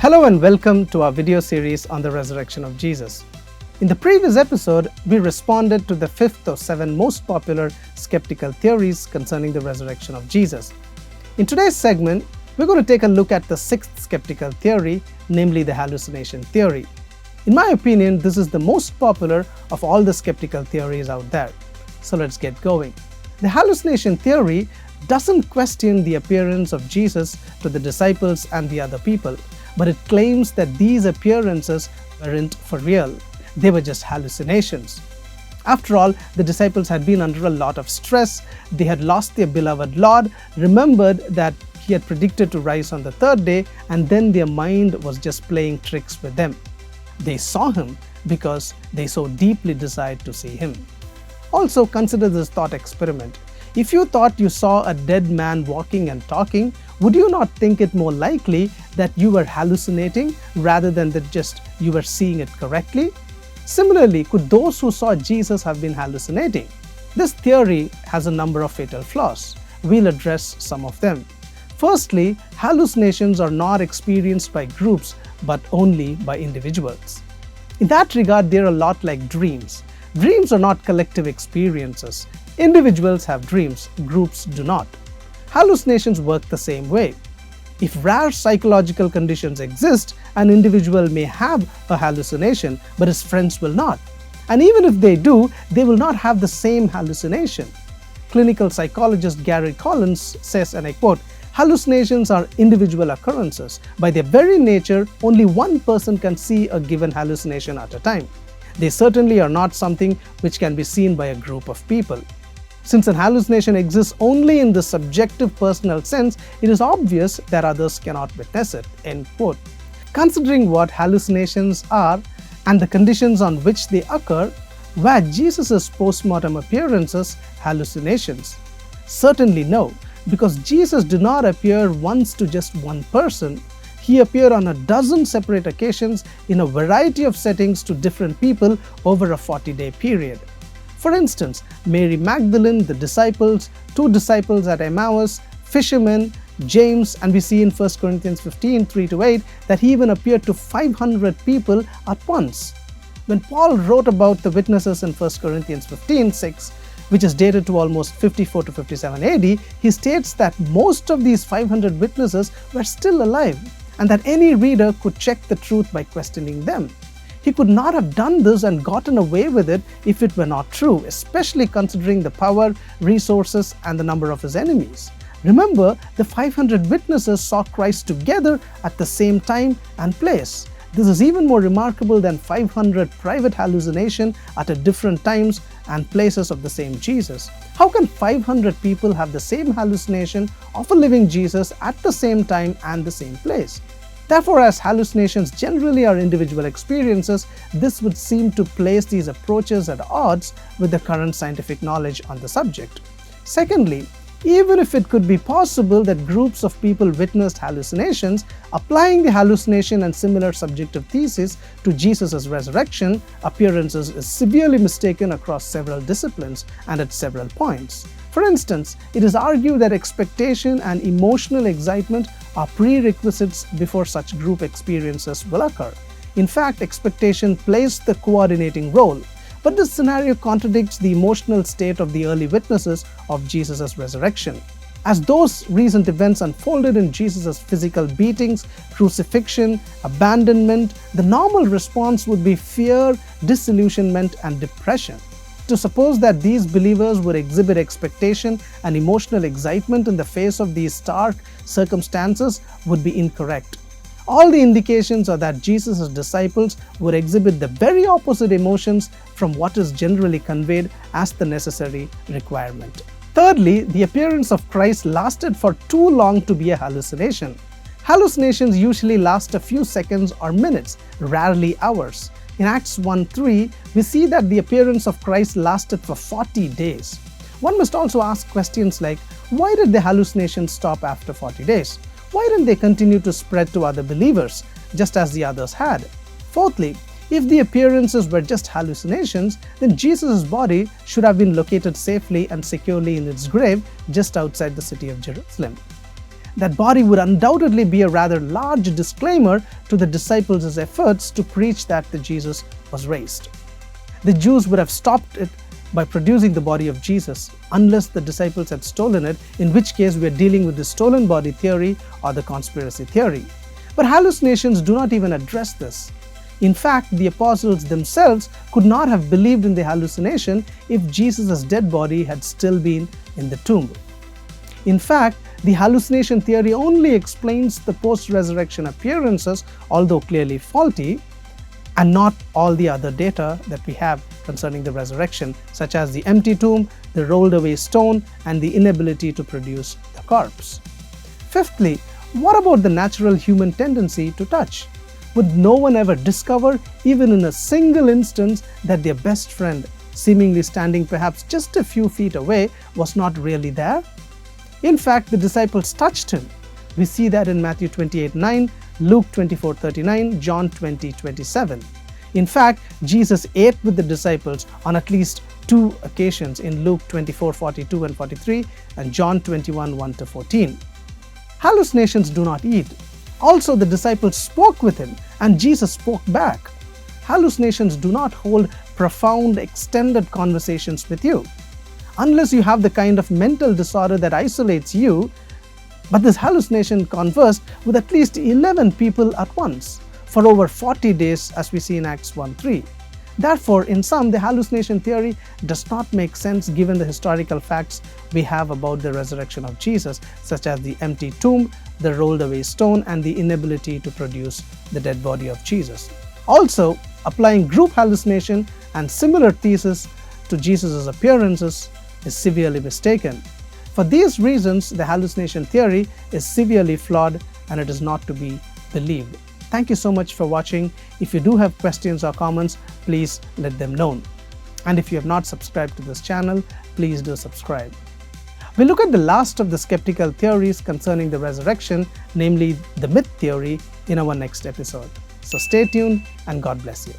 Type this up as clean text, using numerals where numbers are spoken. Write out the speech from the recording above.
Hello and welcome to our video series on the resurrection of Jesus. In the previous episode, we responded to the fifth of 7 most popular skeptical theories concerning the resurrection of Jesus. In today's segment, we're going to take a look at the 6th skeptical theory, namely the hallucination theory. In my opinion, this is the most popular of all the skeptical theories out there. So let's get going. The hallucination theory doesn't question the appearance of Jesus to the disciples and the other people, but it claims that these appearances weren't for real. They were just hallucinations. After all, the disciples had been under a lot of stress. They had lost their beloved Lord, remembered that he had predicted to rise on the 3rd day, and then their mind was just playing tricks with them. They saw him because they so deeply desired to see him. Also, consider this thought experiment. If you thought you saw a dead man walking and talking, would you not think it more likely that you were hallucinating rather than that just you were seeing it correctly? Similarly, could those who saw Jesus have been hallucinating? This theory has a number of fatal flaws. We'll address some of them. Firstly, hallucinations are not experienced by groups but only by individuals. In that regard, they're a lot like dreams. Dreams are not collective experiences. Individuals have dreams, groups do not. Hallucinations work the same way. If rare psychological conditions exist, an individual may have a hallucination, but his friends will not. And even if they do, they will not have the same hallucination. Clinical psychologist Gary Collins says, and I quote, "Hallucinations are individual occurrences. By their very nature, only one person can see a given hallucination at a time. They certainly are not something which can be seen by a group of people. Since an hallucination exists only in the subjective personal sense, it is obvious that others cannot witness it." End quote. Considering what hallucinations are and the conditions on which they occur, were Jesus' post-mortem appearances hallucinations? Certainly no, because Jesus did not appear once to just one person. He appeared on a dozen separate occasions in a variety of settings to different people over a 40-day period. For instance, Mary Magdalene, the disciples, 2 disciples at Emmaus, fishermen, James, and we see in 1 Corinthians 15, 3-8 that he even appeared to 500 people at once. When Paul wrote about the witnesses in 1 Corinthians 15, 6, which is dated to almost 54 to 57 AD, he states that most of these 500 witnesses were still alive, and that any reader could check the truth by questioning them. He could not have done this and gotten away with it if it were not true, especially considering the power, resources, and the number of his enemies. Remember, the 500 witnesses saw Christ together at the same time and place. This is even more remarkable than 500 private hallucinations at different times and places of the same Jesus. How can 500 people have the same hallucination of a living Jesus at the same time and the same place? Therefore, as hallucinations generally are individual experiences, this would seem to place these approaches at odds with the current scientific knowledge on the subject. Secondly, even if it could be possible that groups of people witnessed hallucinations, applying the hallucination and similar subjective thesis to Jesus' resurrection appearances is severely mistaken across several disciplines and at several points. For instance, it is argued that expectation and emotional excitement are prerequisites before such group experiences will occur. In fact, expectation plays the coordinating role. But this scenario contradicts the emotional state of the early witnesses of Jesus' resurrection. As those recent events unfolded in Jesus' physical beatings, crucifixion, abandonment, the normal response would be fear, disillusionment, and depression. To suppose that these believers would exhibit expectation and emotional excitement in the face of these stark circumstances would be incorrect. All the indications are that Jesus' disciples would exhibit the very opposite emotions from what is generally conveyed as the necessary requirement. Thirdly, the appearance of Christ lasted for too long to be a hallucination. Hallucinations usually last a few seconds or minutes, rarely hours. In Acts 1:3, we see that the appearance of Christ lasted for 40 days. One must also ask questions like, why did the hallucinations stop after 40 days? Why didn't they continue to spread to other believers, just as the others had? Fourthly, if the appearances were just hallucinations, then Jesus' body should have been located safely and securely in its grave just outside the city of Jerusalem. that body would undoubtedly be a rather large disclaimer to the disciples' efforts to preach that Jesus was raised. The Jews would have stopped it by producing the body of Jesus, unless the disciples had stolen it, in which case we are dealing with the stolen body theory or the conspiracy theory. But hallucinations do not even address this. In fact, the apostles themselves could not have believed in the hallucination if Jesus' dead body had still been in the tomb. In fact, the hallucination theory only explains the post-resurrection appearances, although clearly faulty, and not all the other data that we have concerning the resurrection, such as the empty tomb, the rolled away stone, and the inability to produce the corpse. Fifthly, what about the natural human tendency to touch? Would no one ever discover, even in a single instance, that their best friend, seemingly standing perhaps just a few feet away, was not really there? In fact, the disciples touched him. We see that in Matthew 28:9, Luke 24:39, John 20:27. In fact, Jesus ate with the disciples on at least 2 occasions in Luke 24:42 and 43 and John 21:1-14. Hallucinations do not eat. Also, the disciples spoke with him and Jesus spoke back. Hallucinations do not hold profound, extended conversations with you. Unless you have the kind of mental disorder that isolates you, but this hallucination conversed with at least 11 people at once for over 40 days, as we see in Acts 1:3. Therefore, in sum, the hallucination theory does not make sense given the historical facts we have about the resurrection of Jesus, such as the empty tomb, the rolled away stone, and the inability to produce the dead body of Jesus. Also, applying group hallucination and similar thesis to Jesus' appearances is severely mistaken. For these reasons, the hallucination theory is severely flawed and it is not to be believed. Thank you so much for watching. If you do have questions or comments, please let them know. And if you have not subscribed to this channel, please do subscribe. We'll look at the last of the skeptical theories concerning the resurrection, namely the myth theory, in our next episode. So stay tuned and God bless you.